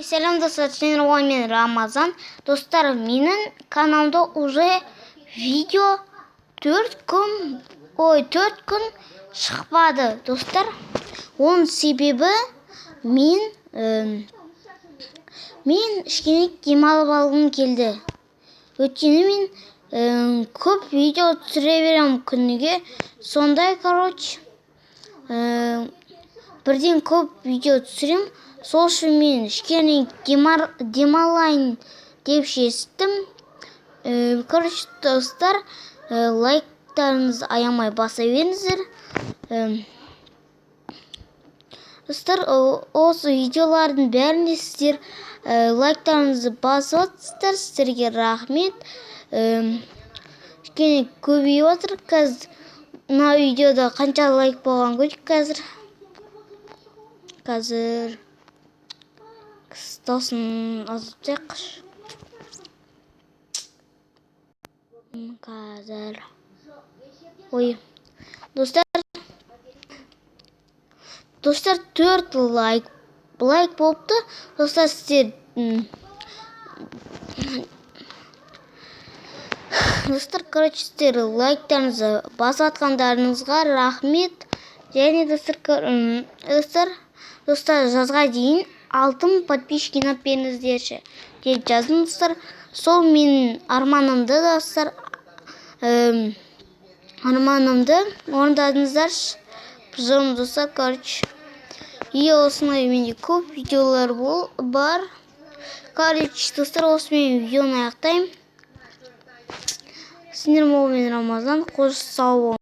Selam dostlar, ben Ramazan. Dostlar, менің kanalımda уже видео 4 күн шықпады. Достар, оның себебі мен кішкене демалып алғым келді. Өйткені мен көп видео түсіре беремін күніге. Сондай, бірден көп видео түсірем. Сол үшін мен кішкене демалайын деп шештім. Достар, лайктарыңызды аямай баса беріңіздер. Достар, осы видеолардың бәрінде сіздер лайктарыңызды басып отырсыздар. Сіздерге рахмет. Кішкене көбейіп отыр. Қазір мына видеода қанша лайк болған көрейік қазір. Тосын азып тек. Қазір. Ой. Достар 4 лайк болыпты. Достар, сіздер сіздер лайктарыңызды басып атқандарыңызға рахмет. Және достар, жазға дейін 6 подписчикке беріңіздерші деп жаздым. Достар, сол менің арманымды, достар, арманымды орындадыңыздаршы. Жолым достар, и осындай менде көп видеолар бар. Достар, осы мен видеоны аяқтаймын. Сіздер, мен Рамазан, қош сау болыңыздар.